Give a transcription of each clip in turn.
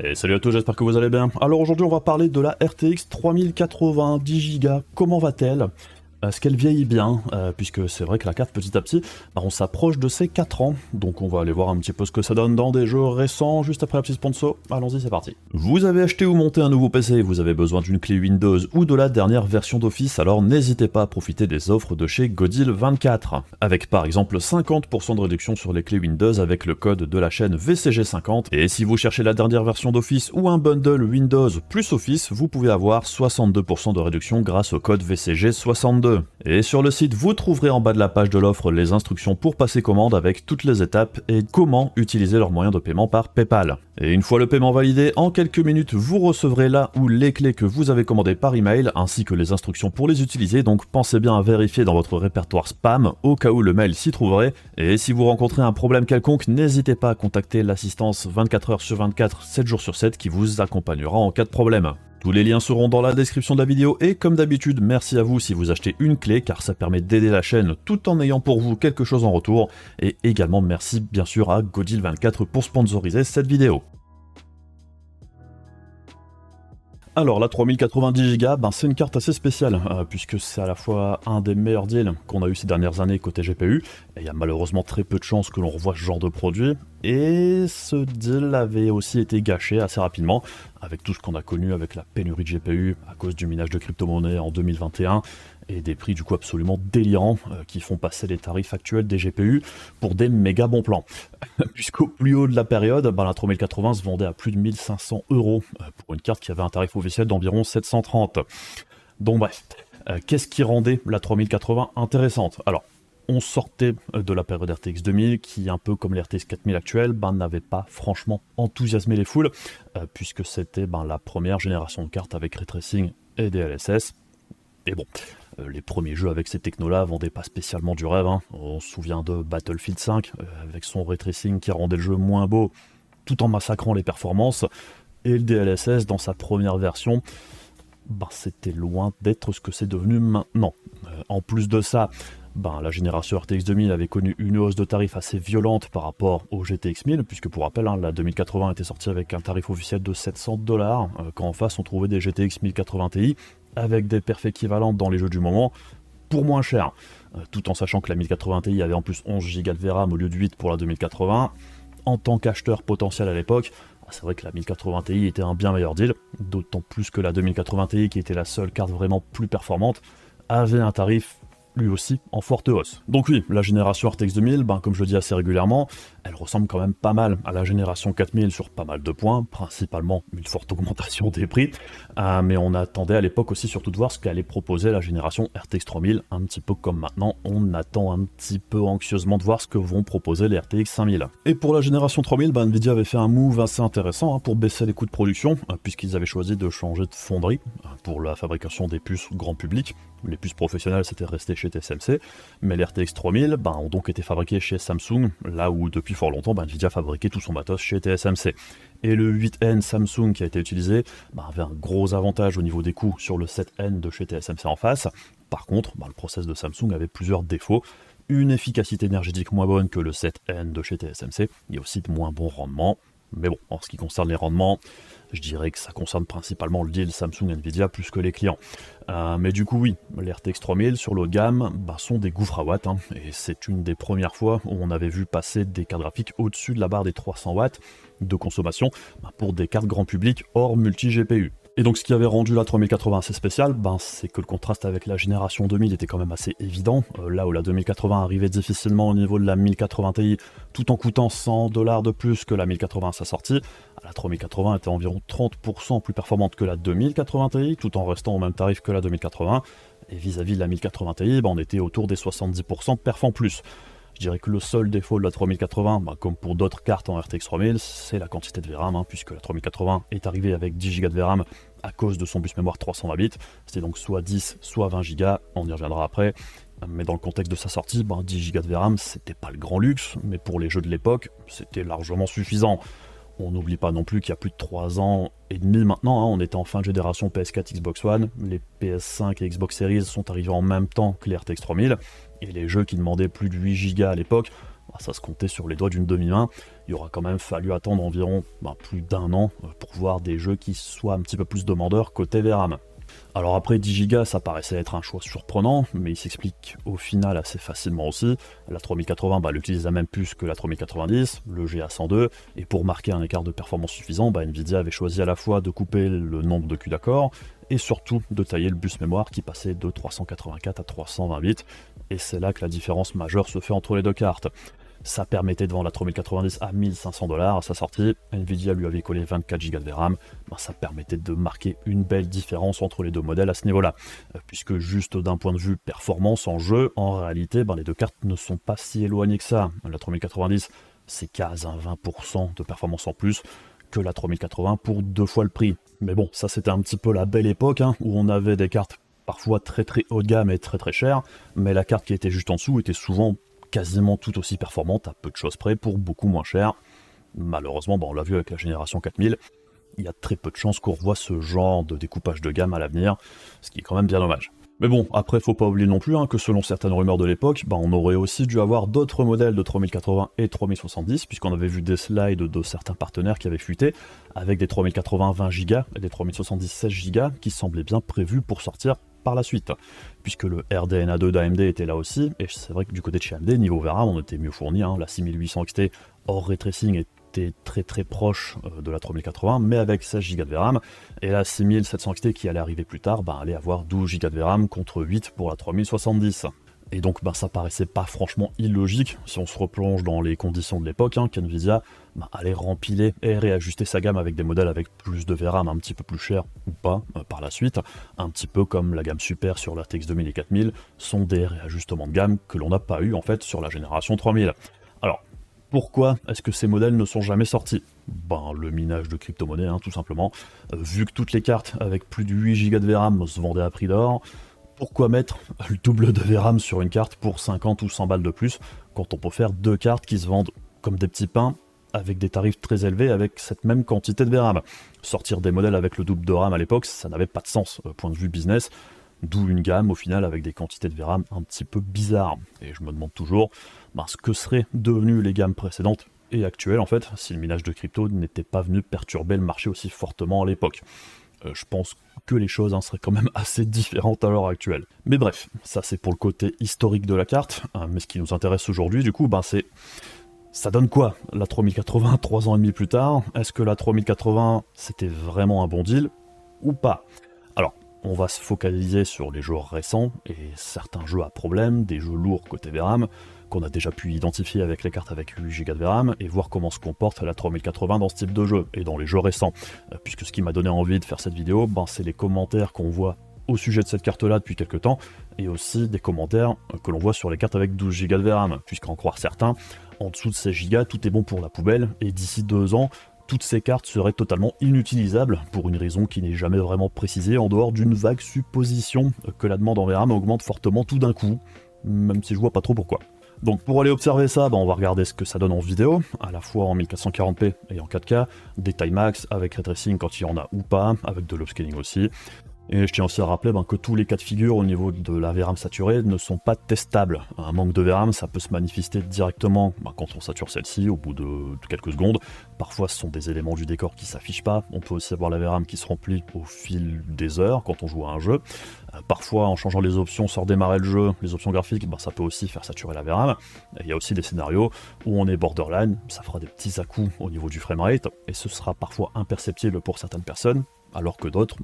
Et salut à tous, j'espère que vous allez bien. Alors aujourd'hui on va parler de la RTX 3080 10 Go. Comment va-t-elle? Est-ce qu'elle vieillit bien? Puisque c'est vrai que la carte petit à petit, on s'approche de ses 4 ans. Donc on va aller voir un petit peu ce que ça donne dans des jeux récents, juste après la petite sponsor. Allons-y, c'est parti. Vous avez acheté ou monté un nouveau PC, vous avez besoin d'une clé Windows ou de la dernière version d'Office, alors n'hésitez pas à profiter des offres de chez Godil24. Avec par exemple 50% de réduction sur les clés Windows avec le code de la chaîne VCG50. Et si vous cherchez la dernière version d'Office ou un bundle Windows plus Office, vous pouvez avoir 62% de réduction grâce au code VCG62. Et sur le site, vous trouverez en bas de la page de l'offre les instructions pour passer commande avec toutes les étapes et comment utiliser leur moyen de paiement par PayPal. Et une fois le paiement validé, en quelques minutes, vous recevrez là où les clés que vous avez commandées par email ainsi que les instructions pour les utiliser, donc pensez bien à vérifier dans votre répertoire spam au cas où le mail s'y trouverait. Et si vous rencontrez un problème quelconque, n'hésitez pas à contacter l'assistance 24h sur 24, 7 jours sur 7 qui vous accompagnera en cas de problème. Tous les liens seront dans la description de la vidéo et comme d'habitude, merci à vous si vous achetez une clé car ça permet d'aider la chaîne tout en ayant pour vous quelque chose en retour. Et également merci bien sûr à Godil24 pour sponsoriser cette vidéo. Alors la 3090 Go, c'est une carte assez spéciale, puisque c'est à la fois un des meilleurs deals qu'on a eu ces dernières années côté GPU, et il y a malheureusement très peu de chances que l'on revoie ce genre de produit, et ce deal avait aussi été gâché assez rapidement, avec tout ce qu'on a connu avec la pénurie de GPU à cause du minage de crypto-monnaies en 2021, et des prix du coup absolument délirants qui font passer les tarifs actuels des GPU pour des méga bons plans. Puisqu'au plus haut de la période, la 3080 se vendait à plus de 1500 € pour une carte qui avait un tarif officiel d'environ 730. Donc bref, qu'est-ce qui rendait la 3080 intéressante? Alors, on sortait de la période RTX 2000 qui, un peu comme les RTX 4000 actuelles, n'avait pas franchement enthousiasmé les foules, puisque c'était la première génération de cartes avec ray tracing et DLSS. Et bon, les premiers jeux avec ces technos-là vendaient pas spécialement du rêve. On se souvient de Battlefield 5, avec son ray tracing qui rendait le jeu moins beau, tout en massacrant les performances. Et le DLSS, dans sa première version, c'était loin d'être ce que c'est devenu maintenant. En plus de ça, la génération RTX 2000 avait connu une hausse de tarif assez violente par rapport au GTX 1000, puisque pour rappel, la 2080 était sortie avec un tarif officiel de 700 $, quand en face on trouvait des GTX 1080 Ti, avec des perfs équivalentes dans les jeux du moment, pour moins cher. Tout en sachant que la 1080 Ti avait en plus 11 Go de VRAM au lieu de 8 pour la 2080. En tant qu'acheteur potentiel à l'époque, c'est vrai que la 1080 Ti était un bien meilleur deal, d'autant plus que la 2080 Ti, qui était la seule carte vraiment plus performante, avait un tarif lui aussi en forte hausse. Donc oui, la génération RTX 2000, comme je le dis assez régulièrement, elle ressemble quand même pas mal à la génération 4000 sur pas mal de points, principalement une forte augmentation des prix, mais on attendait à l'époque aussi surtout de voir ce qu'allait proposer la génération RTX 3000, un petit peu comme maintenant, on attend un petit peu anxieusement de voir ce que vont proposer les RTX 5000. Et pour la génération 3000, Nvidia avait fait un move assez intéressant pour baisser les coûts de production, puisqu'ils avaient choisi de changer de fonderie pour la fabrication des puces grand public. Les puces professionnelles c'était resté chez TSMC, mais les RTX 3000 ont donc été fabriqués chez Samsung, là où depuis fort longtemps Nvidia fabriquait tout son matos chez TSMC. Et le 8N Samsung qui a été utilisé avait un gros avantage au niveau des coûts sur le 7N de chez TSMC en face. Par contre, le process de Samsung avait plusieurs défauts. Une efficacité énergétique moins bonne que le 7N de chez TSMC, il y a aussi de moins bons rendements. Mais bon, en ce qui concerne les rendements, je dirais que ça concerne principalement le deal Samsung-Nvidia plus que les clients. Mais du coup oui, les RTX 3000 sur le haut de gamme sont des gouffres à watts, et c'est une des premières fois où on avait vu passer des cartes graphiques au-dessus de la barre des 300 watts de consommation pour des cartes grand public hors multi-GPU. Et donc ce qui avait rendu la 3080 assez spéciale, c'est que le contraste avec la génération 2000 était quand même assez évident, là où la 2080 arrivait difficilement au niveau de la 1080 Ti, tout en coûtant 100 $ de plus que la 1080 à sa sortie, la 3080 était environ 30% plus performante que la 2080 Ti, tout en restant au même tarif que la 2080, et vis-à-vis de la 1080 Ti, on était autour des 70% de perf en plus. Je dirais que le seul défaut de la 3080, comme pour d'autres cartes en RTX 3000, c'est la quantité de VRAM, puisque la 3080 est arrivée avec 10 Go de VRAM à cause de son bus mémoire 320 bits. C'était donc soit 10, soit 20 Go, on y reviendra après. Mais dans le contexte de sa sortie, 10 Go de VRAM, c'était pas le grand luxe, mais pour les jeux de l'époque, c'était largement suffisant. On n'oublie pas non plus qu'il y a plus de 3 ans et demi maintenant, on était en fin de génération PS4, Xbox One, les PS5 et Xbox Series sont arrivés en même temps que les RTX 3000, et les jeux qui demandaient plus de 8 Go à l'époque, ça se comptait sur les doigts d'une demi-main. Il aura quand même fallu attendre environ plus d'1 an pour voir des jeux qui soient un petit peu plus demandeurs côté VRAM. Alors après 10 Go ça paraissait être un choix surprenant, mais il s'explique au final assez facilement aussi. La 3080 elle utilise la même puce que la 3090, le GA102, et pour marquer un écart de performance suffisant, Nvidia avait choisi à la fois de couper le nombre de culs d'accord, et surtout de tailler le bus mémoire qui passait de 384 à 320 bits, et c'est là que la différence majeure se fait entre les deux cartes. Ça permettait de vendre la 3090 à 1500 $ à sa sortie, Nvidia lui avait collé 24 Go de VRAM, ça permettait de marquer une belle différence entre les deux modèles à ce niveau-là, puisque juste d'un point de vue performance en jeu, en réalité les deux cartes ne sont pas si éloignées que ça. La 3090 c'est quasi un 20% de performance en plus que la 3080 pour 2 fois le prix. Mais bon, ça c'était un petit peu la belle époque où on avait des cartes parfois très haut de gamme et très chères, mais la carte qui était juste en dessous était souvent quasiment tout aussi performante à peu de choses près pour beaucoup moins cher. Malheureusement, on l'a vu avec la génération 4000, il y a très peu de chances qu'on revoie ce genre de découpage de gamme à l'avenir, ce qui est quand même bien dommage. Mais bon, après faut pas oublier non plus que selon certaines rumeurs de l'époque, on aurait aussi dû avoir d'autres modèles de 3080 et 3070, puisqu'on avait vu des slides de certains partenaires qui avaient fuité, avec des 3080 20 Go et des 3070 16 Go qui semblaient bien prévus pour sortir par la suite, puisque le RDNA 2 d'AMD était là aussi, et c'est vrai que du côté de chez AMD, niveau VRAM, on était mieux fourni, la 6800 XT hors ray tracing était très proche de la 3080, mais avec 16 Go de VRAM, et la 6700 XT qui allait arriver plus tard, allait avoir 12 Go de VRAM contre 8 pour la 3070. Et donc ça paraissait pas franchement illogique, si on se replonge dans les conditions de l'époque, qu'NVIDIA allait rempiler et réajuster sa gamme avec des modèles avec plus de VRAM un petit peu plus chers ou pas par la suite, un petit peu comme la gamme Super sur la RTX 2000 et 4000 sont des réajustements de gamme que l'on n'a pas eu en fait sur la génération 3000. Alors, pourquoi est-ce que ces modèles ne sont jamais sortis ? Le minage de crypto-monnaies, tout simplement. Vu que toutes les cartes avec plus de 8 Go de VRAM se vendaient à prix d'or, pourquoi mettre le double de VRAM sur une carte pour 50 ou 100 balles de plus, quand on peut faire 2 cartes qui se vendent comme des petits pains, avec des tarifs très élevés, avec cette même quantité de VRAM. Sortir des modèles avec le double de RAM à l'époque, ça n'avait pas de sens, point de vue business, d'où une gamme au final avec des quantités de VRAM un petit peu bizarres. Et je me demande toujours ce que seraient devenues les gammes précédentes et actuelles en fait, si le minage de crypto n'était pas venu perturber le marché aussi fortement à l'époque. Je pense que les choses seraient quand même assez différentes à l'heure actuelle. Mais bref, ça c'est pour le côté historique de la carte, mais ce qui nous intéresse aujourd'hui du coup, c'est... Ça donne quoi la 3080 3 ans et demi plus tard? Est-ce que la 3080 c'était vraiment un bon deal ou pas? Alors, on va se focaliser sur les jeux récents et certains jeux à problème, des jeux lourds côté VRAM, qu'on a déjà pu identifier avec les cartes avec 8 Go de VRAM et voir comment se comporte la 3080 dans ce type de jeu et dans les jeux récents. Puisque ce qui m'a donné envie de faire cette vidéo, c'est les commentaires qu'on voit au sujet de cette carte-là depuis quelques temps, et aussi des commentaires que l'on voit sur les cartes avec 12 Go de VRAM, puisqu'en croire certains, en dessous de 16 Go, tout est bon pour la poubelle, et d'ici 2 ans, toutes ces cartes seraient totalement inutilisables, pour une raison qui n'est jamais vraiment précisée, en dehors d'une vague supposition que la demande en VRAM augmente fortement tout d'un coup, même si je vois pas trop pourquoi. Donc pour aller observer ça, on va regarder ce que ça donne en vidéo, à la fois en 1440p et en 4K, des timax avec ray tracing quand il y en a ou pas, avec de l'upscaling aussi. Et je tiens aussi à rappeler que tous les cas de figure au niveau de la VRAM saturée ne sont pas testables. Un manque de VRAM, ça peut se manifester directement quand on sature celle-ci au bout de quelques secondes. Parfois ce sont des éléments du décor qui s'affichent pas. On peut aussi avoir la VRAM qui se remplit au fil des heures quand on joue à un jeu. Parfois en changeant les options sans redémarrer le jeu, les options graphiques, ça peut aussi faire saturer la VRAM. Il y a aussi des scénarios où on est borderline, ça fera des petits à-coups au niveau du framerate, et ce sera parfois imperceptible pour certaines personnes, alors que d'autres,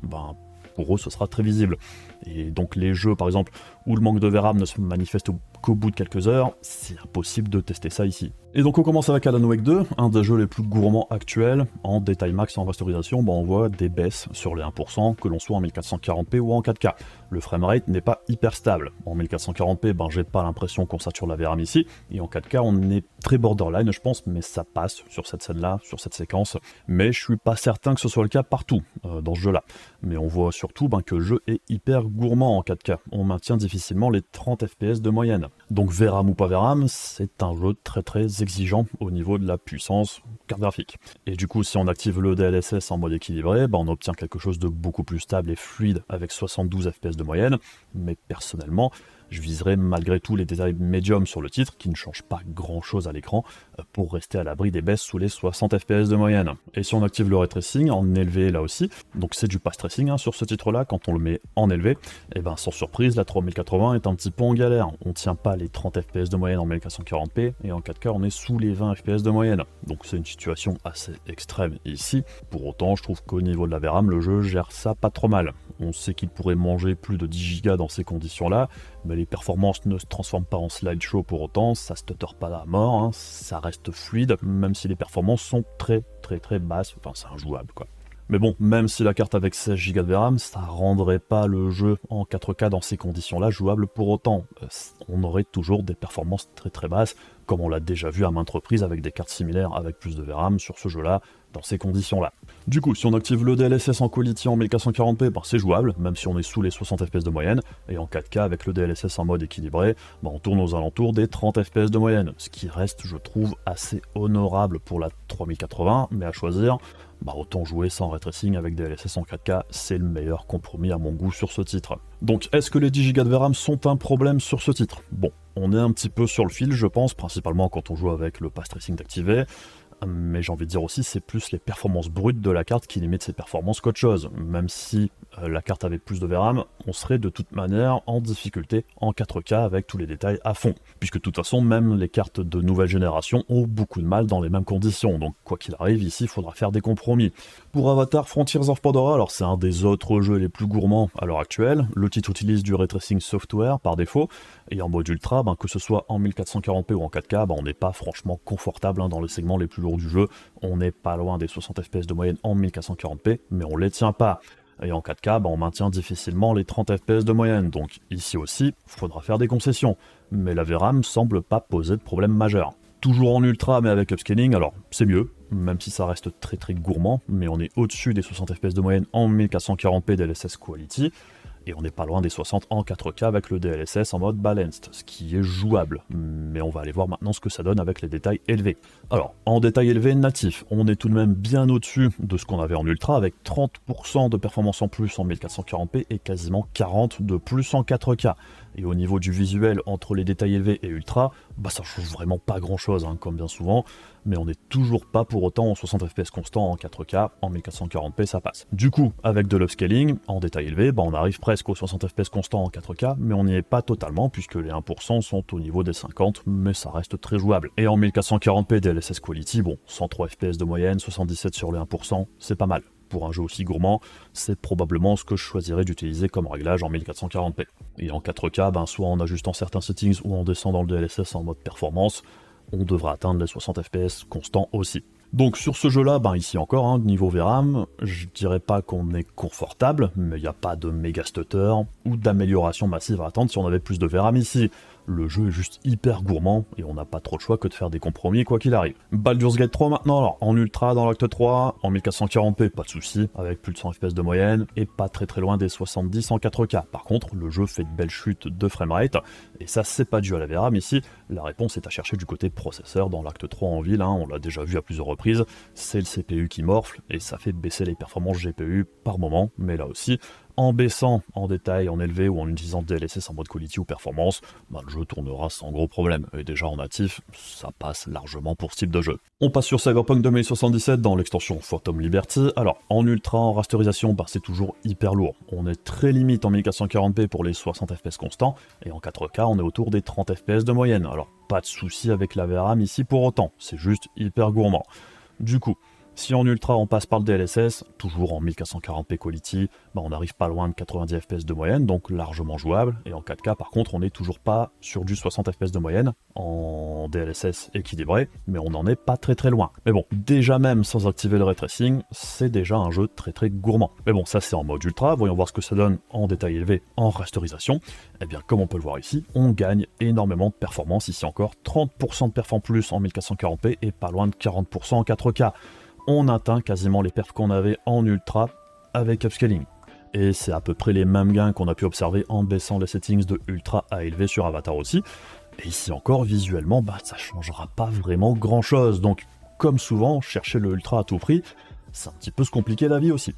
pour eux ce sera très visible. Et donc les jeux par exemple où le manque de VRAM ne se manifeste qu'au bout de quelques heures, c'est impossible de tester ça ici. Et donc on commence avec Alan Wake 2, un des jeux les plus gourmands actuels, en détail max et en rasterisation, on voit des baisses sur les 1%, que l'on soit en 1440p ou en 4K. Le framerate n'est pas hyper stable. En 1440p, j'ai pas l'impression qu'on sature la VRAM ici, et en 4K on est très borderline je pense, mais ça passe sur cette scène-là, sur cette séquence, mais je suis pas certain que ce soit le cas partout dans ce jeu-là. Mais on voit surtout que le jeu est hyper gourmand en 4K, on maintient difficilement les 30 FPS de moyenne. Donc VRAM ou pas VRAM, c'est un jeu très exigeant au niveau de la puissance carte graphique. Et du coup, si on active le DLSS en mode équilibré, on obtient quelque chose de beaucoup plus stable et fluide avec 72 FPS de moyenne, mais personnellement, je viserai malgré tout les détails médium sur le titre, qui ne changent pas grand chose à l'écran, pour rester à l'abri des baisses sous les 60 fps de moyenne. Et si on active le ray tracing en élevé là aussi, donc c'est du pass tracing hein, sur ce titre-là, quand on le met en élevé, et ben sans surprise, la 3080 est un petit peu en galère. On tient pas les 30 fps de moyenne en 1440p, et en 4K on est sous les 20 fps de moyenne. Donc c'est une situation assez extrême ici. Pour autant, je trouve qu'au niveau de la VRAM, le jeu gère ça pas trop mal. On sait qu'il pourrait manger plus de 10 Go dans ces conditions-là, mais les performances ne se transforment pas en slideshow pour autant, ça stutter pas à mort, hein, ça reste fluide, même si les performances sont très basses, enfin c'est injouable quoi. Mais bon, même si la carte avec 16 Go de VRAM, ça rendrait pas le jeu en 4K dans ces conditions-là jouable pour autant. On aurait toujours des performances très basses, comme on l'a déjà vu à maintes reprises avec des cartes similaires avec plus de VRAM sur ce jeu-là, dans ces conditions-là. Du coup, si on active le DLSS en quality en 1440p, ben c'est jouable, même si on est sous les 60 fps de moyenne, et en 4K avec le DLSS en mode équilibré, ben on tourne aux alentours des 30 fps de moyenne, ce qui reste, je trouve, assez honorable pour la 3080, mais à choisir, bah autant jouer sans ray tracing avec DLSS en 4K, c'est le meilleur compromis à mon goût sur ce titre. Donc est-ce que les 10 Go de VRAM sont un problème sur ce titre? Bon, on est un petit peu sur le fil je pense, principalement quand on joue avec le pass tracing d'activer, mais j'ai envie de dire aussi c'est plus les performances brutes de la carte qui limitent ses performances qu'autre chose. Même si la carte avait plus de VRAM, on serait de toute manière en difficulté en 4K avec tous les détails à fond. Puisque de toute façon, même les cartes de nouvelle génération ont beaucoup de mal dans les mêmes conditions, donc quoi qu'il arrive, ici il faudra faire des compromis. Pour Avatar Frontiers of Pandora, alors c'est un des autres jeux les plus gourmands à l'heure actuelle, le titre utilise du ray tracing software par défaut, et en mode ultra, que ce soit en 1440p ou en 4K, on n'est pas franchement confortable dans les segments les plus lourds du jeu, on n'est pas loin des 60 fps de moyenne en 1440p, mais on les tient pas. Et en 4K, on maintient difficilement les 30 fps de moyenne, donc ici aussi, il faudra faire des concessions. Mais la VRAM semble pas poser de problème majeur. Toujours en ultra, mais avec upscaling, alors c'est mieux, même si ça reste très gourmand, mais on est au-dessus des 60 fps de moyenne en 1440p DLSS Quality, et on n'est pas loin des 60 en 4K avec le DLSS en mode balanced, ce qui est jouable, mais on va aller voir maintenant ce que ça donne avec les détails élevés. Alors, en détail élevé natif, on est tout de même bien au-dessus de ce qu'on avait en ultra, avec 30% de performance en plus en 1440p et quasiment 40% de plus en 4K. Et au niveau du visuel, entre les détails élevés et ultra, ça change vraiment pas grand chose, comme bien souvent, mais on n'est toujours pas pour autant en 60 fps constant en 4K, en 1440p ça passe. Du coup, avec de l'upscaling, en détail élevé, on arrive presque aux 60 fps constant en 4K, mais on n'y est pas totalement, puisque les 1% sont au niveau des 50, mais ça reste très jouable. Et en 1440p DLSS Quality, 103 fps de moyenne, 77 sur les 1%, c'est pas mal. Pour un jeu aussi gourmand, c'est probablement ce que je choisirais d'utiliser comme réglage en 1440p. Et en 4K, soit en ajustant certains settings ou en descendant le DLSS en mode performance, on devra atteindre les 60 fps constants aussi. Donc sur ce jeu-là, ici encore, niveau VRAM, je dirais pas qu'on est confortable, mais il n'y a pas de méga stutter ou d'amélioration massive à attendre si on avait plus de VRAM ici. Le jeu est juste hyper gourmand et on n'a pas trop le choix que de faire des compromis quoi qu'il arrive. Baldur's Gate 3 maintenant, alors en ultra dans l'acte 3, en 1440p, pas de souci, avec plus de 100 fps de moyenne et pas très loin des 70 en 4K. Par contre, le jeu fait de belles chutes de framerate et ça c'est pas dû à la VRAM ici, la réponse est à chercher du côté processeur dans l'acte 3 en ville, on l'a déjà vu à plusieurs reprises, c'est le CPU qui morfle et ça fait baisser les performances GPU par moment, mais là aussi, en baissant en détail, en élevé ou en utilisant DLSS en mode quality ou performance, le jeu tournera sans gros problème. Et déjà en natif, ça passe largement pour ce type de jeu. On passe sur Cyberpunk 2077 dans l'extension Phantom Liberty. Alors en ultra, en rasterisation, c'est toujours hyper lourd. On est très limite en 1440p pour les 60 fps constants, et en 4K on est autour des 30 fps de moyenne. Alors pas de souci avec la VRAM ici pour autant, c'est juste hyper gourmand. Du coup, si en ultra on passe par le DLSS, toujours en 1440p quality, on n'arrive pas loin de 90 fps de moyenne, donc largement jouable, et en 4K par contre on n'est toujours pas sur du 60 fps de moyenne, en DLSS équilibré, mais on n'en est pas très loin. Mais bon, déjà même sans activer le ray tracing, c'est déjà un jeu très gourmand. Mais bon, ça c'est en mode ultra, voyons voir ce que ça donne en détail élevé, en rasterisation. Et bien comme on peut le voir ici, on gagne énormément de performance, ici encore 30% de perf en plus en 1440p et pas loin de 40% en 4K. On atteint quasiment les perfs qu'on avait en ultra avec upscaling. Et c'est à peu près les mêmes gains qu'on a pu observer en baissant les settings de ultra à élevé sur Avatar aussi. Et ici encore, visuellement, ça changera pas vraiment grand chose. Donc, comme souvent, chercher le ultra à tout prix, c'est un petit peu se compliquer la vie aussi.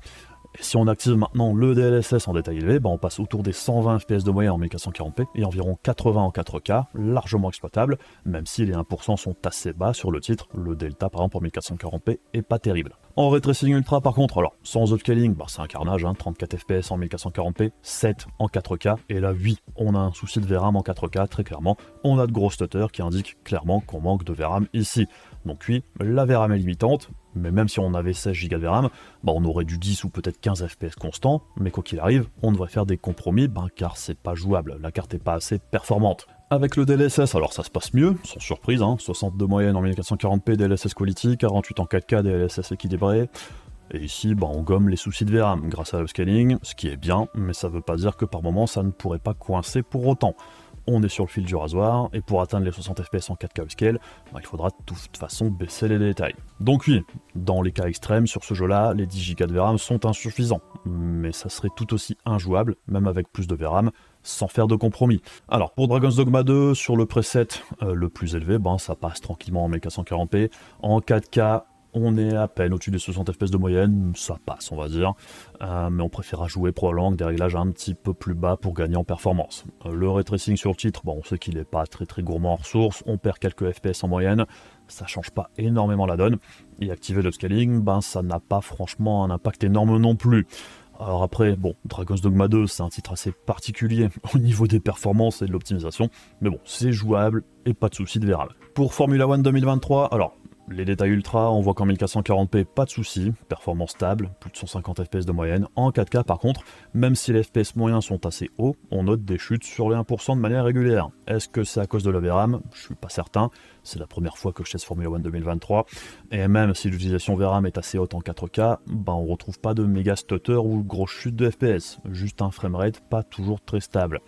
Et si on active maintenant le DLSS en détail élevé, on passe autour des 120 fps de moyenne en 1440p et environ 80 en 4K, largement exploitable, même si les 1% sont assez bas sur le titre, le delta par exemple en 1440p est pas terrible. En ray tracing ultra par contre, alors sans upscaling, c'est un carnage, 34 fps en 1440p, 7 en 4K, et là oui, on a un souci de VRAM en 4K, très clairement, on a de gros stutters qui indiquent clairement qu'on manque de VRAM ici. Donc oui, la VRAM est limitante, mais même si on avait 16 Go de VRAM, on aurait du 10 ou peut-être 15 fps constant, mais quoi qu'il arrive, on devrait faire des compromis, car c'est pas jouable, la carte est pas assez performante. Avec le DLSS, alors ça se passe mieux, sans surprise, 60 de moyenne en 1440p DLSS Quality, 48 en 4K DLSS équilibré, et ici on gomme les soucis de VRAM grâce à l'upscaling, ce qui est bien, mais ça veut pas dire que par moment ça ne pourrait pas coincer pour autant. On est sur le fil du rasoir, et pour atteindre les 60 fps en 4K upscale, il faudra de toute façon baisser les détails. Donc oui, dans les cas extrêmes, sur ce jeu-là, les 10 Go de VRAM sont insuffisants, mais ça serait tout aussi injouable, même avec plus de VRAM, sans faire de compromis. Alors pour Dragon's Dogma 2, sur le preset le plus élevé, ça passe tranquillement en 1440p, en 4K, on est à peine au-dessus des 60 fps de moyenne, ça passe on va dire, mais on préférera jouer probablement avec des réglages un petit peu plus bas pour gagner en performance. Le ray tracing sur le titre, on sait qu'il n'est pas très gourmand en ressources, on perd quelques fps en moyenne, ça change pas énormément la donne, et activer l'upscaling, ça n'a pas franchement un impact énorme non plus. Alors après, Dragon's Dogma 2, c'est un titre assez particulier au niveau des performances et de l'optimisation, mais c'est jouable et pas de souci de VRAM. Pour Formula One 2023, alors, les détails ultra, on voit qu'en 1440p, pas de souci, performance stable, plus de 150 fps de moyenne. En 4K par contre, même si les fps moyens sont assez hauts, on note des chutes sur les 1% de manière régulière. Est-ce que c'est à cause de la VRAM? Je suis pas certain, c'est la première fois que je teste Formula One 2023, et même si l'utilisation VRAM est assez haute en 4K, on retrouve pas de méga stutter ou grosse chute de FPS, juste un framerate pas toujours très stable.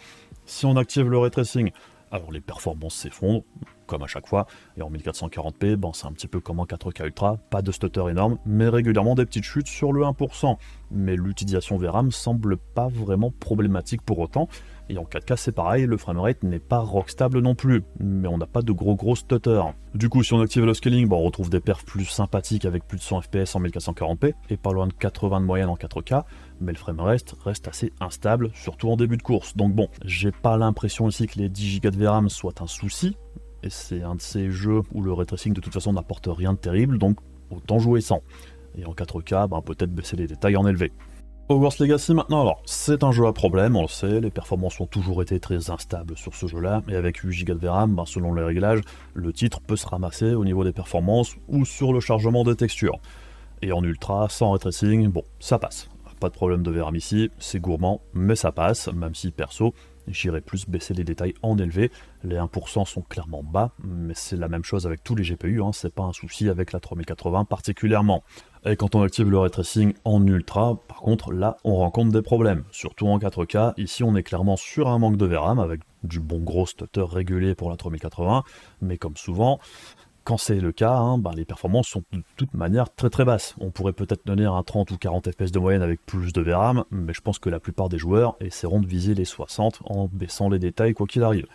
Si on active le ray tracing, alors les performances s'effondrent, comme à chaque fois, et en 1440p, c'est un petit peu comme en 4K Ultra, pas de stutter énorme, mais régulièrement des petites chutes sur le 1%. Mais l'utilisation VRAM semble pas vraiment problématique pour autant, et en 4K c'est pareil, le framerate n'est pas rock stable non plus, mais on n'a pas de gros stutter. Du coup si on active le scaling, on retrouve des perfs plus sympathiques avec plus de 100 fps en 1440p, et pas loin de 80 de moyenne en 4K, mais le framerate reste assez instable, surtout en début de course. Donc j'ai pas l'impression ici que les 10 Go de VRAM soient un souci, et c'est un de ces jeux où le ray tracing de toute façon n'apporte rien de terrible, donc autant jouer sans. Et en 4K, peut-être baisser les détails en élevé. Hogwarts Legacy maintenant, alors c'est un jeu à problème, on le sait, les performances ont toujours été très instables sur ce jeu-là, et avec 8 Go de VRAM, selon les réglages, le titre peut se ramasser au niveau des performances ou sur le chargement des textures. Et en ultra, sans ray tracing, ça passe. Pas de problème de VRAM ici, c'est gourmand, mais ça passe, même si perso, j'irais plus baisser les détails en élevé. Les 1% sont clairement bas, mais c'est la même chose avec tous les GPU, c'est pas un souci avec la 3080 particulièrement. Et quand on active le ray tracing en ultra, par contre, là, on rencontre des problèmes. Surtout en 4K, ici on est clairement sur un manque de VRAM, avec du bon gros stutter régulier pour la 3080, mais comme souvent, quand c'est le cas, les performances sont de toute manière très basses. On pourrait peut-être tenir un 30 ou 40 fps de moyenne avec plus de VRAM, mais je pense que la plupart des joueurs essaieront de viser les 60 en baissant les détails quoi qu'il arrive.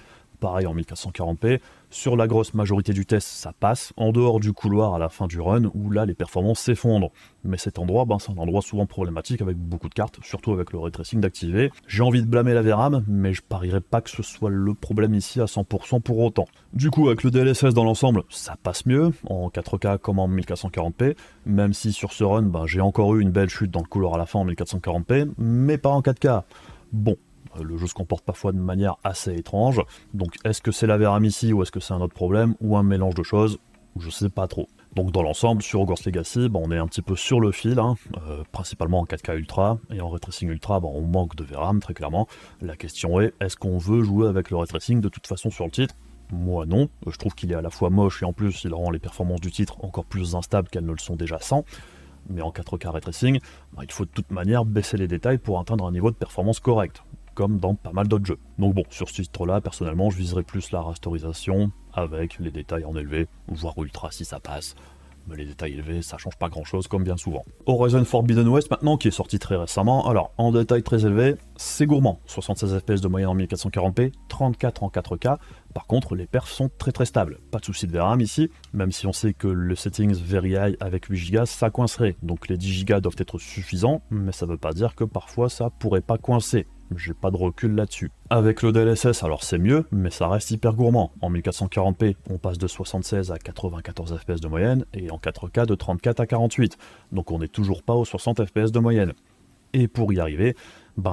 Pareil en 1440p, sur la grosse majorité du test ça passe, en dehors du couloir à la fin du run où là les performances s'effondrent. Mais cet endroit, c'est un endroit souvent problématique avec beaucoup de cartes, surtout avec le ray tracing d'activer. J'ai envie de blâmer la VRAM, mais je parierais pas que ce soit le problème ici à 100% pour autant. Du coup avec le DLSS dans l'ensemble, ça passe mieux, en 4K comme en 1440p, même si sur ce run j'ai encore eu une belle chute dans le couloir à la fin en 1440p, mais pas en 4K. Le jeu se comporte parfois de manière assez étrange, donc est-ce que c'est la VRAM ici ou est-ce que c'est un autre problème ou un mélange de choses? Je sais pas trop. Donc dans l'ensemble, sur Hogwarts Legacy, on est un petit peu sur le fil, principalement en 4K Ultra, et en ray tracing Ultra, on manque de VRAM très clairement. La question est-ce qu'on veut jouer avec le ray tracing de toute façon sur le titre? Moi non, je trouve qu'il est à la fois moche et en plus il rend les performances du titre encore plus instables qu'elles ne le sont déjà sans. Mais en 4K ray tracing, il faut de toute manière baisser les détails pour atteindre un niveau de performance correct, comme dans pas mal d'autres jeux. Donc sur ce titre-là, personnellement, je viserais plus la rasterisation avec les détails en élevé, voire ultra si ça passe. mais les détails élevés, ça change pas grand chose comme bien souvent. Horizon Forbidden West maintenant, qui est sorti très récemment, alors en détail très élevé, c'est gourmand, 76 fps de moyenne en 1440p, 34 en 4K, par contre les perfs sont très stables, pas de souci de VRAM ici, même si on sait que le settings Very High avec 8Go ça coincerait, donc les 10Go doivent être suffisants, mais ça veut pas dire que parfois ça pourrait pas coincer. J'ai pas de recul là-dessus. Avec le DLSS, alors c'est mieux, mais ça reste hyper gourmand. En 1440p, on passe de 76 à 94 fps de moyenne, et en 4K de 34 à 48. Donc on n'est toujours pas aux 60 fps de moyenne. Et pour y arriver,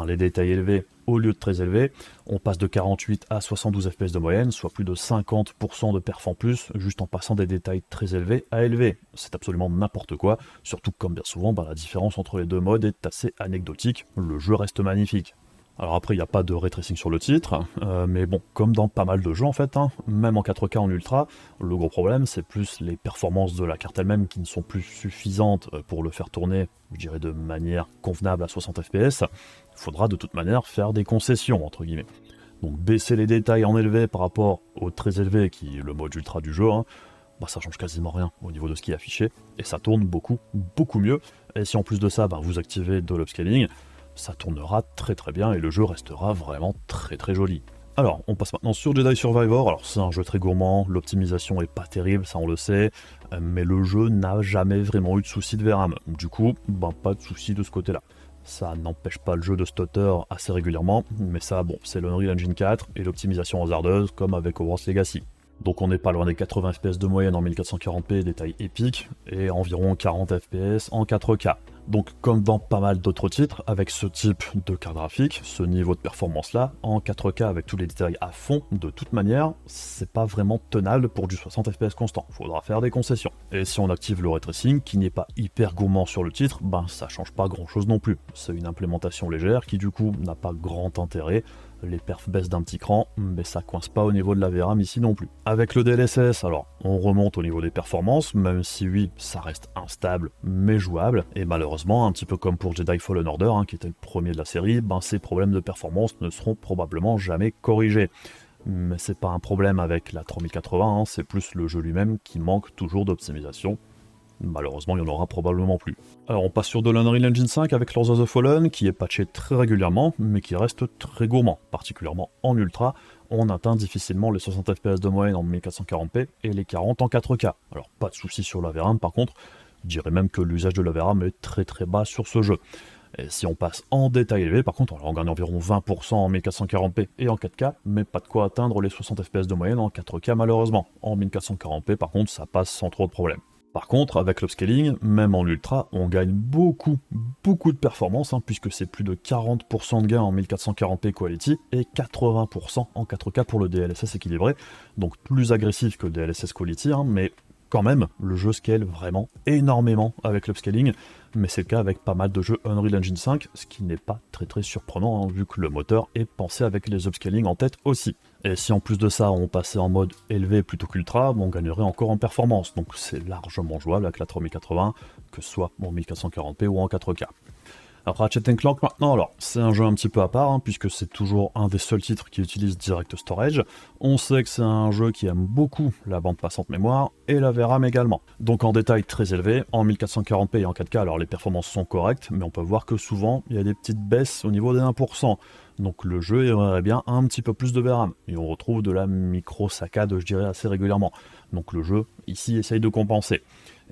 les détails élevés, au lieu de très élevés, on passe de 48 à 72 fps de moyenne, soit plus de 50% de perf en plus, juste en passant des détails très élevés à élevés. C'est absolument n'importe quoi, surtout que comme bien souvent, la différence entre les deux modes est assez anecdotique, le jeu reste magnifique. Alors après, il n'y a pas de ray tracing sur le titre, mais bon, comme dans pas mal de jeux en fait, même en 4K en ultra, le gros problème c'est plus les performances de la carte elle-même qui ne sont plus suffisantes pour le faire tourner, je dirais de manière convenable à 60 fps. Il faudra de toute manière faire des concessions, entre guillemets. Donc baisser les détails en élevé par rapport au très élevé, qui est le mode ultra du jeu, ça change quasiment rien au niveau de ce qui est affiché, et ça tourne beaucoup mieux. Et si en plus de ça, vous activez de l'upscaling, ça tournera très bien et le jeu restera vraiment très joli. Alors, on passe maintenant sur Jedi Survivor. Alors, c'est un jeu très gourmand, l'optimisation est pas terrible, ça on le sait, mais le jeu n'a jamais vraiment eu de soucis de VRAM. Du coup, pas de soucis de ce côté-là. Ça n'empêche pas le jeu de stutter assez régulièrement, mais ça, c'est l'Unreal Engine 4 et l'optimisation hasardeuse comme avec Hogwarts Legacy. Donc on n'est pas loin des 80 fps de moyenne en 1440p, détail épique, et environ 40 fps en 4K. Donc comme dans pas mal d'autres titres, avec ce type de carte graphique, ce niveau de performance là, en 4K avec tous les détails à fond, de toute manière, c'est pas vraiment tenable pour du 60 fps constant, faudra faire des concessions. Et si on active le ray tracing, qui n'est pas hyper gourmand sur le titre, ça change pas grand chose non plus. C'est une implémentation légère qui du coup n'a pas grand intérêt, les perfs baissent d'un petit cran, mais ça coince pas au niveau de la VRAM ici non plus. Avec le DLSS, alors, on remonte au niveau des performances, même si oui, ça reste instable, mais jouable, et malheureusement, un petit peu comme pour Jedi Fallen Order, qui était le premier de la série, ces problèmes de performance ne seront probablement jamais corrigés. Mais c'est pas un problème avec la 3080, c'est plus le jeu lui-même qui manque toujours d'optimisation. Malheureusement, il n'y en aura probablement plus. Alors on passe sur de l'Unreal Engine 5 avec Lords of the Fallen, qui est patché très régulièrement, mais qui reste très gourmand, particulièrement en ultra. On atteint difficilement les 60 fps de moyenne en 1440p et les 40 en 4K. Alors pas de soucis sur la VRAM par contre, je dirais même que l'usage de la VRAM est très bas sur ce jeu. Et si on passe en détail élevé, par contre, on gagne environ 20% en 1440p et en 4K, mais pas de quoi atteindre les 60 fps de moyenne en 4K malheureusement. En 1440p par contre, ça passe sans trop de problèmes. Par contre, avec l'upscaling, même en ultra, on gagne beaucoup de performance, puisque c'est plus de 40% de gain en 1440p quality et 80% en 4K pour le DLSS équilibré, donc plus agressif que le DLSS quality, mais quand même, le jeu scale vraiment énormément avec l'upscaling, mais c'est le cas avec pas mal de jeux Unreal Engine 5, ce qui n'est pas très surprenant, vu que le moteur est pensé avec les upscaling en tête aussi. Et si en plus de ça on passait en mode élevé plutôt qu'ultra, on gagnerait encore en performance, donc c'est largement jouable avec la 3080, que ce soit en 1440p ou en 4K. Alors Ratchet & Clank maintenant, alors c'est un jeu un petit peu à part, puisque c'est toujours un des seuls titres qui utilise Direct Storage. On sait que c'est un jeu qui aime beaucoup la bande passante mémoire, et la VRAM également. Donc en détail très élevé, en 1440p et en 4K, alors les performances sont correctes, mais on peut voir que souvent il y a des petites baisses au niveau des 1%. Donc le jeu aimerait bien un petit peu plus de VRAM, et on retrouve de la micro-saccade, je dirais, assez régulièrement. Donc le jeu, ici, essaye de compenser.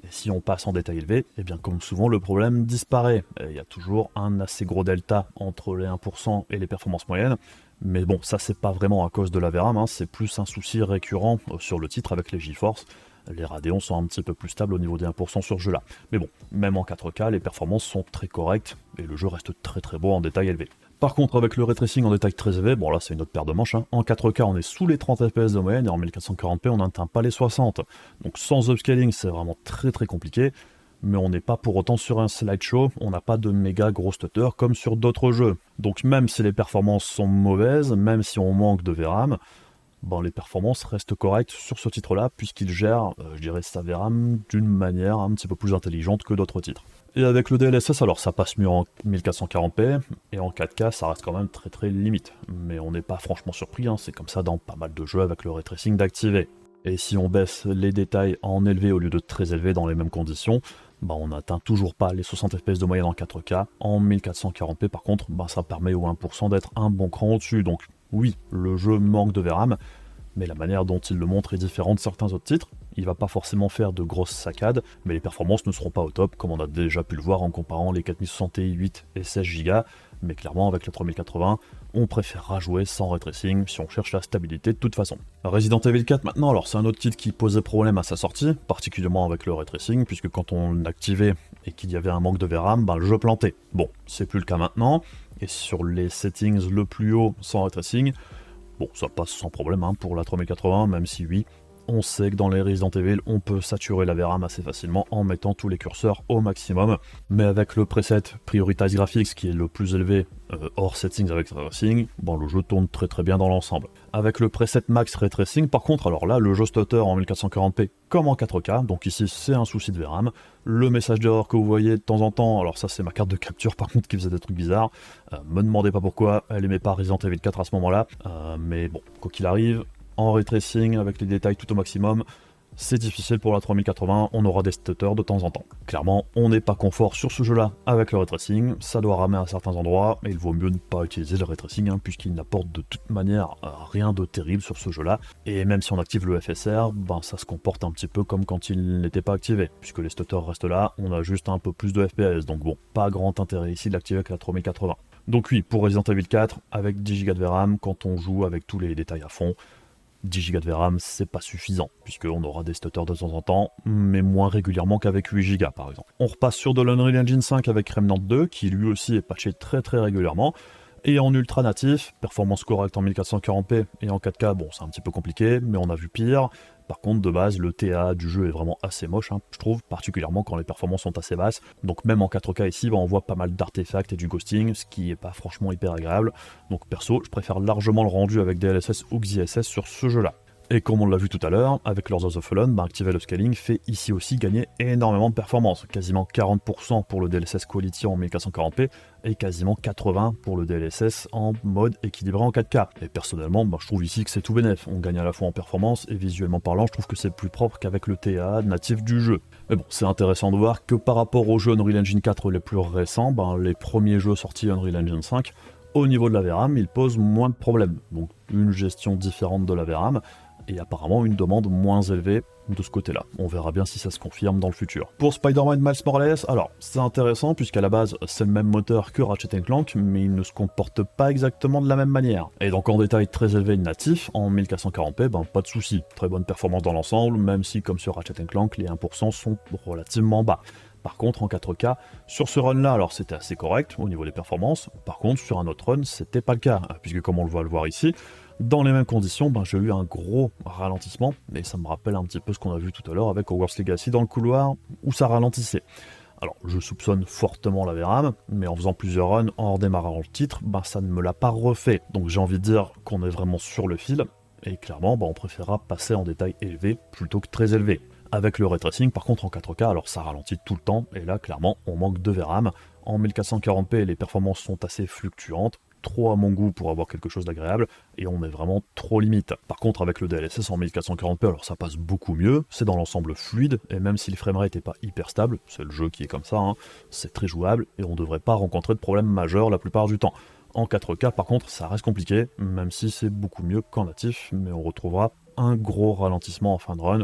Et si on passe en détail élevé, et bien comme souvent le problème disparaît. Il y a toujours un assez gros delta entre les 1% et les performances moyennes, mais bon, ça c'est pas vraiment à cause de la VRAM, c'est plus un souci récurrent sur le titre avec les GeForce. Les Radeon sont un petit peu plus stables au niveau des 1% sur ce jeu-là. Mais bon, même en 4K, les performances sont très correctes, et le jeu reste très beau en détail élevé. Par contre, avec le ray tracing en détail très élevé, bon là c'est une autre paire de manches, en 4K on est sous les 30 fps de moyenne, et en 1440p on n'atteint pas les 60. Donc sans upscaling c'est vraiment très compliqué, mais on n'est pas pour autant sur un slideshow, on n'a pas de méga gros stutter comme sur d'autres jeux. Donc même si les performances sont mauvaises, même si on manque de VRAM, les performances restent correctes sur ce titre-là, puisqu'il gère, je dirais, sa VRAM d'une manière un petit peu plus intelligente que d'autres titres. Et avec le DLSS, alors ça passe mieux en 1440p, et en 4K ça reste quand même très limite. Mais on n'est pas franchement surpris, c'est comme ça dans pas mal de jeux avec le ray tracing d'activer. Et si on baisse les détails en élevé au lieu de très élevé dans les mêmes conditions, on n'atteint toujours pas les 60 fps de moyenne en 4K. En 1440p par contre, ça permet au 1% d'être un bon cran au-dessus. Donc oui, le jeu manque de VRAM, mais la manière dont il le montre est différente de certains autres titres. Il va pas forcément faire de grosses saccades, mais les performances ne seront pas au top, comme on a déjà pu le voir en comparant les 4060 Ti 8 et 16Go, mais clairement avec le 3080, on préférera jouer sans ray tracing si on cherche la stabilité de toute façon. Resident Evil 4 maintenant, alors c'est un autre titre qui posait problème à sa sortie, particulièrement avec le ray tracing, puisque quand on l'activait et qu'il y avait un manque de VRAM, le jeu plantait. Bon, c'est plus le cas maintenant, et sur les settings le plus haut sans ray tracing, ça passe sans problème pour la 3080, même si oui, on sait que dans les Resident Evil, on peut saturer la VRAM assez facilement en mettant tous les curseurs au maximum. Mais avec le preset Prioritize Graphics qui est le plus élevé hors settings avec ray tracing, le jeu tourne très bien dans l'ensemble. Avec le preset Max Ray Tracing, par contre, alors là, le jeu stutter en 1440p comme en 4K, donc ici c'est un souci de VRAM. Le message d'erreur que vous voyez de temps en temps, alors ça c'est ma carte de capture par contre qui faisait des trucs bizarres. Me demandez pas pourquoi, elle aimait pas Resident Evil 4 à ce moment-là, mais bon, quoi qu'il arrive, en ray tracing avec les détails tout au maximum, c'est difficile pour la 3080, on aura des stutters de temps en temps. Clairement, on n'est pas confort sur ce jeu-là avec le ray tracing, ça doit ramer à certains endroits, et il vaut mieux ne pas utiliser le ray tracing, puisqu'il n'apporte de toute manière rien de terrible sur ce jeu-là. Et même si on active le FSR, ça se comporte un petit peu comme quand il n'était pas activé, puisque les stutters restent là, on a juste un peu plus de FPS, donc pas grand intérêt ici de l'activer avec la 3080. Donc oui, pour Resident Evil 4, avec 10Go de VRAM, quand on joue avec tous les détails à fond, 10Go de VRAM, c'est pas suffisant, puisqu'on aura des stutters de temps en temps, mais moins régulièrement qu'avec 8Go par exemple. On repasse sur de l'Unreal Engine 5 avec Remnant 2, qui lui aussi est patché très régulièrement, et en ultra natif, performance correcte en 1440p et en 4K, c'est un petit peu compliqué, mais on a vu pire. Par contre, de base, le TA du jeu est vraiment assez moche, je trouve, particulièrement quand les performances sont assez basses. Donc même en 4K ici, on voit pas mal d'artefacts et du ghosting, ce qui est pas franchement hyper agréable. Donc perso, je préfère largement le rendu avec DLSS ou XeSS sur ce jeu-là. Et comme on l'a vu tout à l'heure, avec Lords of the Fallen, activer le scaling fait ici aussi gagner énormément de performance, quasiment 40% pour le DLSS Quality en 1440p et quasiment 80% pour le DLSS en mode équilibré en 4K. Et personnellement, je trouve ici que c'est tout bénef, on gagne à la fois en performance et visuellement parlant, je trouve que c'est plus propre qu'avec le TA natif du jeu. Mais c'est intéressant de voir que par rapport aux jeux Unreal Engine 4 les plus récents, les premiers jeux sortis Unreal Engine 5, au niveau de la VRAM, ils posent moins de problèmes. Donc une gestion différente de la VRAM, et apparemment une demande moins élevée de ce côté-là. On verra bien si ça se confirme dans le futur. Pour Spider-Man Miles Morales, alors c'est intéressant puisqu'à la base c'est le même moteur que Ratchet & Clank, mais il ne se comporte pas exactement de la même manière. Et donc en détail très élevé natif, en 1440p, pas de souci, très bonne performance dans l'ensemble, même si comme sur Ratchet & Clank, les 1% sont relativement bas. Par contre, en 4K, sur ce run-là, alors c'était assez correct au niveau des performances. Par contre, sur un autre run, c'était pas le cas, puisque comme on le va le voir ici, dans les mêmes conditions, j'ai eu un gros ralentissement, et ça me rappelle un petit peu ce qu'on a vu tout à l'heure avec Hogwarts Legacy dans le couloir, où ça ralentissait. Alors, je soupçonne fortement la VRAM, mais en faisant plusieurs runs, en redémarrant le titre, ça ne me l'a pas refait. Donc j'ai envie de dire qu'on est vraiment sur le fil, et clairement, on préférera passer en détail élevé plutôt que très élevé. Avec le ray tracing, par contre en 4K, alors ça ralentit tout le temps, et là clairement on manque de VRAM. En 1440p, les performances sont assez fluctuantes, trop à mon goût pour avoir quelque chose d'agréable, et on est vraiment trop limite. Par contre avec le DLSS en 1440p, alors ça passe beaucoup mieux, c'est dans l'ensemble fluide, et même si le framerate n'est pas hyper stable, c'est le jeu qui est comme ça, c'est très jouable, et on ne devrait pas rencontrer de problème majeur la plupart du temps. En 4K par contre ça reste compliqué, même si c'est beaucoup mieux qu'en natif, mais on retrouvera un gros ralentissement en fin de run,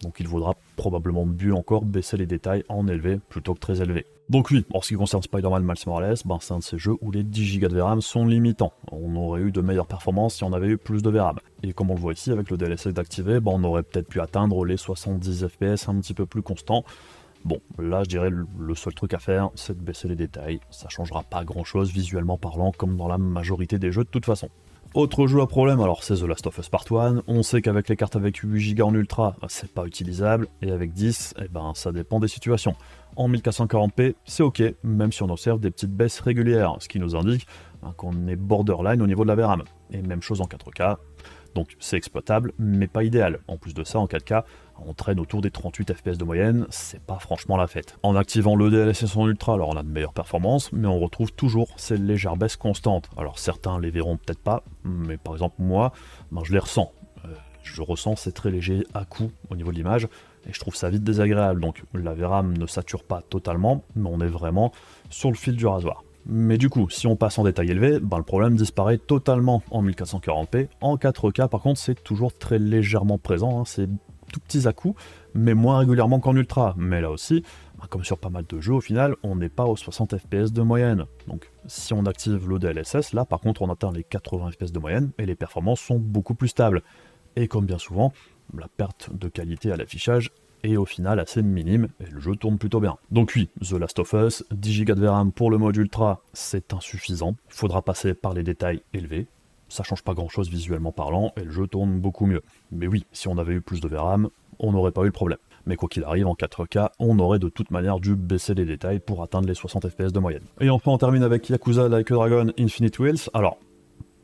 donc il vaudra probablement mieux encore baisser les détails en élevé plutôt que très élevé. Donc oui, en ce qui concerne Spider-Man Miles Morales, c'est un de ces jeux où les 10Go de VRAM sont limitants. On aurait eu de meilleures performances si on avait eu plus de VRAM. Et comme on le voit ici avec le DLSS d'activer, on aurait peut-être pu atteindre les 70 FPS un petit peu plus constants. Bon, là je dirais le seul truc à faire, c'est de baisser les détails. Ça changera pas grand chose visuellement parlant, comme dans la majorité des jeux de toute façon. Autre jeu à problème, alors c'est The Last of Us Part 1, on sait qu'avec les cartes avec 8Go en ultra, c'est pas utilisable, et avec 10, ça dépend des situations. En 1440p, c'est ok, même si on observe des petites baisses régulières, ce qui nous indique qu'on est borderline au niveau de la VRAM. Et même chose en 4K, donc c'est exploitable, mais pas idéal. En plus de ça, en 4K, on traîne autour des 38 FPS de moyenne, c'est pas franchement la fête. En activant le DLSS en ultra, alors on a de meilleures performances, mais on retrouve toujours ces légères baisses constantes. Alors certains les verront peut-être pas, mais par exemple moi, je les ressens. je ressens c'est très léger à coup au niveau de l'image, et je trouve ça vite désagréable, donc la VRAM ne sature pas totalement, mais on est vraiment sur le fil du rasoir. Mais du coup, si on passe en détail élevé, le problème disparaît totalement en 1440p. En 4K, par contre, c'est toujours très légèrement présent, hein, c'est tout petits à-coups, mais moins régulièrement qu'en ultra. Mais là aussi, comme sur pas mal de jeux, au final, on n'est pas aux 60 fps de moyenne. Donc si on active le DLSS, là par contre on atteint les 80 fps de moyenne, et les performances sont beaucoup plus stables. Et comme bien souvent, la perte de qualité à l'affichage est au final assez minime, et le jeu tourne plutôt bien. Donc oui, The Last of Us, 10 Go de VRAM pour le mode ultra, c'est insuffisant. Il faudra passer par les détails élevés. Ça change pas grand chose visuellement parlant, et le jeu tourne beaucoup mieux. Mais oui, si on avait eu plus de VRAM, on n'aurait pas eu le problème. Mais quoi qu'il arrive, en 4K, on aurait de toute manière dû baisser les détails pour atteindre les 60 fps de moyenne. Et enfin, on termine avec Yakuza Like a Dragon Infinite Wheels. Alors,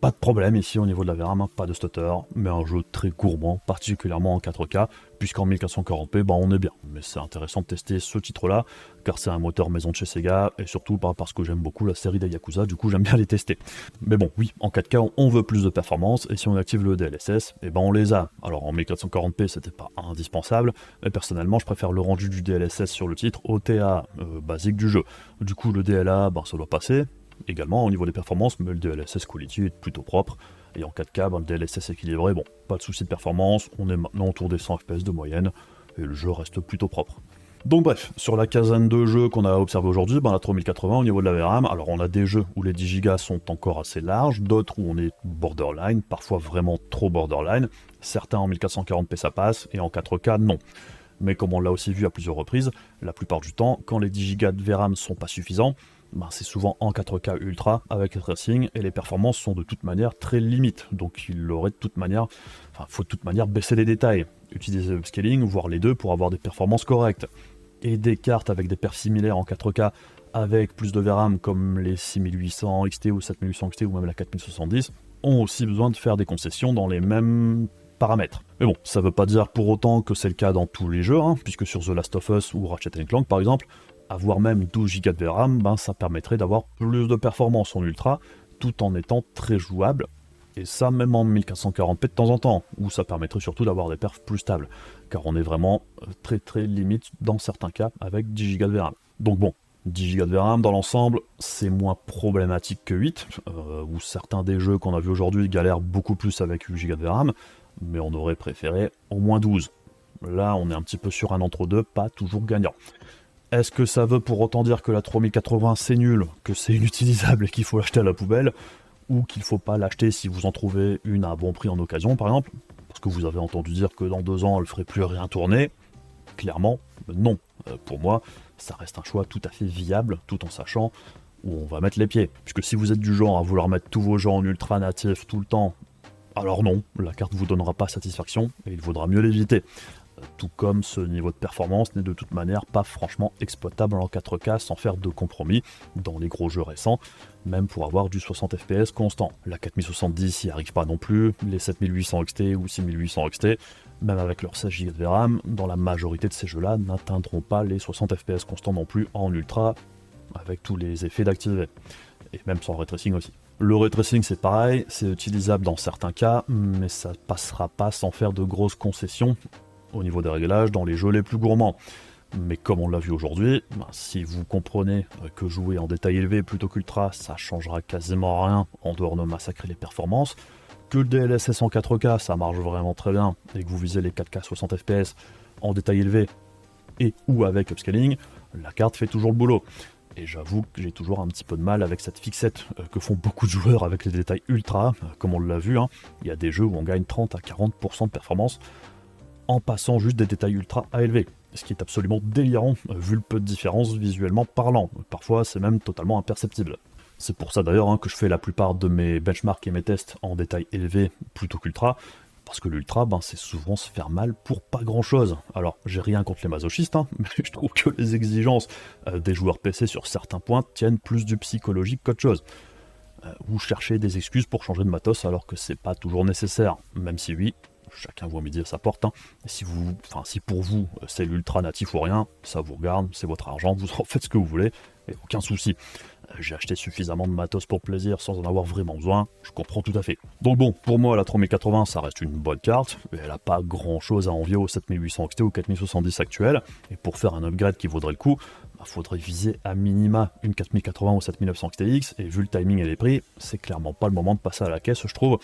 pas de problème ici au niveau de la VRAM, pas de stutter, mais un jeu très gourmand, particulièrement en 4K, puisqu'en 1440p, on est bien. Mais c'est intéressant de tester ce titre-là, car c'est un moteur maison de chez Sega, et surtout parce que j'aime beaucoup la série des Yakuza, du coup j'aime bien les tester. Mais bon, oui, en 4K, on veut plus de performance, et si on active le DLSS, on les a. Alors en 1440p, c'était pas indispensable, mais personnellement, je préfère le rendu du DLSS sur le titre au TA basique du jeu. Du coup, le DLA, ça doit passer, également au niveau des performances, mais le DLSS Quality est plutôt propre, et en 4K, le DLSS équilibré, pas de souci de performance, on est maintenant autour des 100 fps de moyenne, et le jeu reste plutôt propre. Donc bref, sur la quinzaine de jeux qu'on a observé aujourd'hui, la 3080 au niveau de la VRAM, alors on a des jeux où les 10 Go sont encore assez larges, d'autres où on est borderline, parfois vraiment trop borderline, certains en 1440p ça passe, et en 4K non. Mais comme on l'a aussi vu à plusieurs reprises, la plupart du temps, quand les 10 Go de VRAM sont pas suffisants, c'est souvent en 4K ultra avec le tracing, et les performances sont de toute manière très limites, donc il aurait de toute manière, faut de toute manière baisser les détails, utiliser le upscaling, voire les deux pour avoir des performances correctes. Et des cartes avec des perfs similaires en 4K avec plus de VRAM comme les 6800 XT ou 7800 XT ou même la 4070 ont aussi besoin de faire des concessions dans les mêmes paramètres. Mais bon, ça veut pas dire pour autant que c'est le cas dans tous les jeux, puisque sur The Last of Us ou Ratchet & Clank par exemple, avoir même 12 Go de VRAM, ça permettrait d'avoir plus de performance en ultra, tout en étant très jouable, et ça même en 1440p de temps en temps, où ça permettrait surtout d'avoir des perfs plus stables, car on est vraiment très très limite dans certains cas avec 10 Go de VRAM. Donc bon, 10 Go de VRAM dans l'ensemble, c'est moins problématique que 8, où certains des jeux qu'on a vus aujourd'hui galèrent beaucoup plus avec 8 Go de VRAM, mais on aurait préféré au moins 12. Là, on est un petit peu sur un entre-deux, pas toujours gagnant. Est-ce que ça veut pour autant dire que la 3080 c'est nul, que c'est inutilisable et qu'il faut l'acheter à la poubelle, ou qu'il ne faut pas l'acheter si vous en trouvez une à bon prix en occasion par exemple, parce que vous avez entendu dire que dans 2 ans elle ferait plus rien tourner? Clairement, non. Pour moi, ça reste un choix tout à fait viable, tout en sachant où on va mettre les pieds. Puisque si vous êtes du genre à vouloir mettre tous vos jeux en ultra natif tout le temps, alors non, la carte vous donnera pas satisfaction, et il vaudra mieux l'éviter. Tout comme ce niveau de performance n'est de toute manière pas franchement exploitable en 4K sans faire de compromis dans les gros jeux récents, même pour avoir du 60 fps constant. La 4070 n'y arrive pas non plus, les 7800 XT ou 6800 XT, même avec leurs 16 Go de VRAM, dans la majorité de ces jeux-là n'atteindront pas les 60 fps constants non plus en ultra, avec tous les effets d'activer, et même sans ray tracing aussi. Le ray tracing c'est pareil, c'est utilisable dans certains cas, mais ça passera pas sans faire de grosses concessions au niveau des réglages dans les jeux les plus gourmands. Mais comme on l'a vu aujourd'hui, si vous comprenez que jouer en détail élevé plutôt qu'ultra, ça changera quasiment rien en dehors de massacrer les performances, que le DLSS en 4K ça marche vraiment très bien, et que vous visez les 4K 60 fps en détail élevé et ou avec upscaling, la carte fait toujours le boulot. Et j'avoue que j'ai toujours un petit peu de mal avec cette fixette que font beaucoup de joueurs avec les détails ultra, comme on l'a vu, il y a des jeux où on gagne 30 à 40% de performance en passant juste des détails ultra à élever, ce qui est absolument délirant vu le peu de différence visuellement parlant. Parfois c'est même totalement imperceptible. C'est pour ça d'ailleurs que je fais la plupart de mes benchmarks et mes tests en détail élevé plutôt qu'ultra, parce que l'ultra c'est souvent se faire mal pour pas grand chose. Alors j'ai rien contre les masochistes, mais je trouve que les exigences des joueurs PC sur certains points tiennent plus du psychologique qu'autre chose. Ou chercher des excuses pour changer de matos alors que c'est pas toujours nécessaire, même si oui, chacun voit midi à sa porte. Si pour vous c'est l'ultra natif ou rien, ça vous regarde, c'est votre argent, vous en faites ce que vous voulez, et aucun souci. J'ai acheté suffisamment de matos pour plaisir sans en avoir vraiment besoin, je comprends tout à fait. Donc bon, pour moi la 3080 ça reste une bonne carte, mais elle n'a pas grand chose à envier au 7800 XT ou 4070 actuel, et pour faire un upgrade qui vaudrait le coup, faudrait viser à minima une 4080 ou 7900 XTX, et vu le timing et les prix, c'est clairement pas le moment de passer à la caisse je trouve.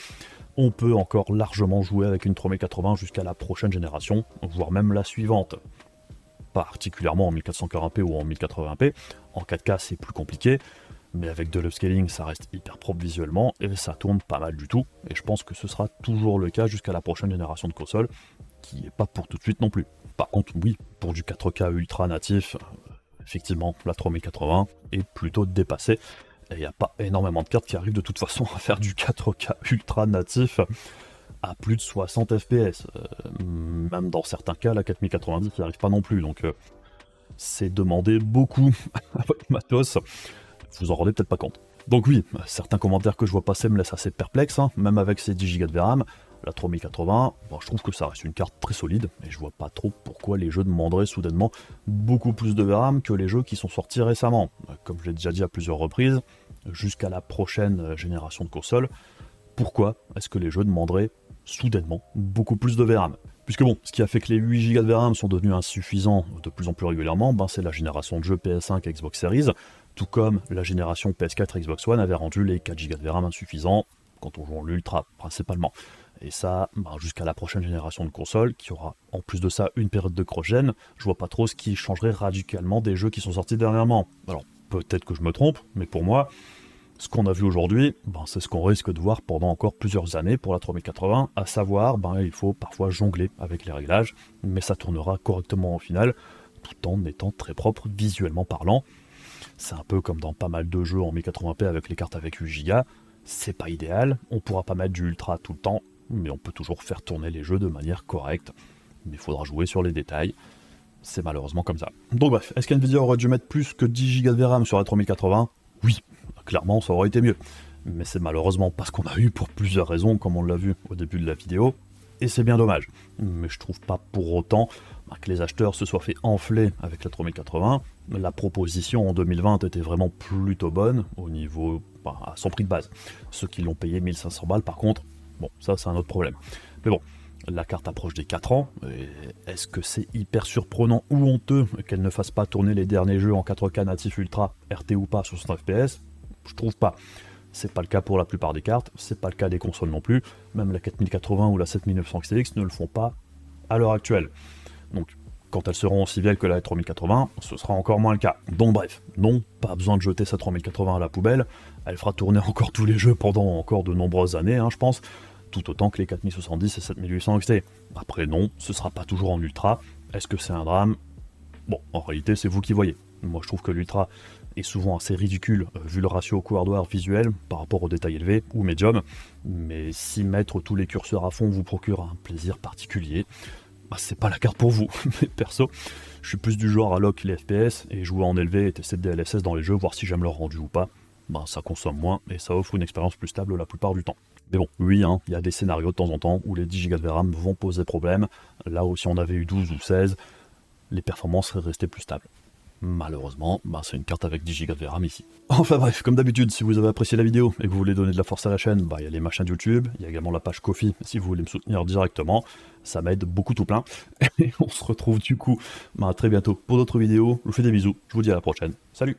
On peut encore largement jouer avec une 3080 jusqu'à la prochaine génération, voire même la suivante. Particulièrement en 1440p ou en 1080p, en 4K c'est plus compliqué, mais avec de l'upscaling ça reste hyper propre visuellement et ça tourne pas mal du tout, et je pense que ce sera toujours le cas jusqu'à la prochaine génération de consoles, qui n'est pas pour tout de suite non plus. Par contre oui, pour du 4K ultra natif, effectivement la 3080 est plutôt dépassée, et il n'y a pas énormément de cartes qui arrivent de toute façon à faire du 4K ultra natif à plus de 60 fps, même dans certains cas la 4090 n'y arrive pas non plus, donc c'est demander beaucoup à votre matos, vous en rendez peut-être pas compte. Donc oui, certains commentaires que je vois passer me laissent assez perplexe, hein, même avec ces 10 Go de VRAM, la 3080, bon, je trouve que ça reste une carte très solide, et je vois pas trop pourquoi les jeux demanderaient soudainement beaucoup plus de VRAM que les jeux qui sont sortis récemment. Comme je l'ai déjà dit à plusieurs reprises, jusqu'à la prochaine génération de consoles, pourquoi est-ce que les jeux demanderaient soudainement beaucoup plus de VRAM? Puisque bon, ce qui a fait que les 8 Go de VRAM sont devenus insuffisants de plus en plus régulièrement, ben c'est la génération de jeux PS5 et Xbox Series, tout comme la génération PS4 et Xbox One avait rendu les 4 Go de VRAM insuffisants quand on joue en l'ultra principalement. Et ça, ben, jusqu'à la prochaine génération de consoles, qui aura en plus de ça une période de cross-gen, je vois pas trop ce qui changerait radicalement des jeux qui sont sortis dernièrement. Alors peut-être que je me trompe, mais pour moi, ce qu'on a vu aujourd'hui, ben, c'est ce qu'on risque de voir pendant encore plusieurs années pour la 3080, à savoir, ben, il faut parfois jongler avec les réglages, mais ça tournera correctement au final, tout en étant très propre visuellement parlant. C'est un peu comme dans pas mal de jeux en 1080p avec les cartes avec 8 Go, c'est pas idéal, on pourra pas mettre du ultra tout le temps, mais on peut toujours faire tourner les jeux de manière correcte, mais il faudra jouer sur les détails, c'est malheureusement comme ça. Donc bref, est-ce qu'NVIDIA aurait dû mettre plus que 10 Go de VRAM sur la 3080 ? Oui, clairement ça aurait été mieux, mais c'est malheureusement pas ce qu'on a eu pour plusieurs raisons, comme on l'a vu au début de la vidéo, et c'est bien dommage. Mais je trouve pas pour autant que les acheteurs se soient fait enfler avec la 3080. La proposition en 2020 était vraiment plutôt bonne au niveau, à son prix de base. Ceux qui l'ont payé 1500 balles par contre, bon ça c'est un autre problème. Mais bon, la carte approche des 4 ans, est-ce que c'est hyper surprenant ou honteux qu'elle ne fasse pas tourner les derniers jeux en 4K natif ultra, RT ou pas, 60 fps? Je trouve pas. C'est pas le cas pour la plupart des cartes, c'est pas le cas des consoles non plus, même la 4080 ou la 7900 XTX ne le font pas à l'heure actuelle. Donc quand elles seront aussi vieilles que la 3080, ce sera encore moins le cas. Donc bref, non, pas besoin de jeter sa 3080 à la poubelle, elle fera tourner encore tous les jeux pendant encore de nombreuses années, hein, je pense, tout autant que les 4070 et 7800 XT. Après non, ce sera pas toujours en ultra, est-ce que c'est un drame? Bon, en réalité c'est vous qui voyez. Moi je trouve que l'ultra est souvent assez ridicule vu le ratio coût-hardware visuel par rapport aux détails élevés ou médium, mais si mettre tous les curseurs à fond vous procure un plaisir particulier, bah, c'est pas la carte pour vous. Mais perso, je suis plus du genre à lock les FPS et jouer en élevé et tester des DLSS dans les jeux, voir si j'aime leur rendu ou pas. Bah, ça consomme moins et ça offre une expérience plus stable la plupart du temps. Mais bon, oui, hein, il y a des scénarios de temps en temps où les 10 Go de VRAM vont poser problème. Là où si on avait eu 12 ou 16, les performances seraient restées plus stables. Malheureusement, bah c'est une carte avec 10 Go de VRAM ici. Enfin bref, comme d'habitude, si vous avez apprécié la vidéo et que vous voulez donner de la force à la chaîne, bah il y a les machins de YouTube, il y a également la page Ko-fi si vous voulez me soutenir directement, ça m'aide beaucoup tout plein. Et on se retrouve du coup très bientôt pour d'autres vidéos, je vous fais des bisous, je vous dis à la prochaine, salut!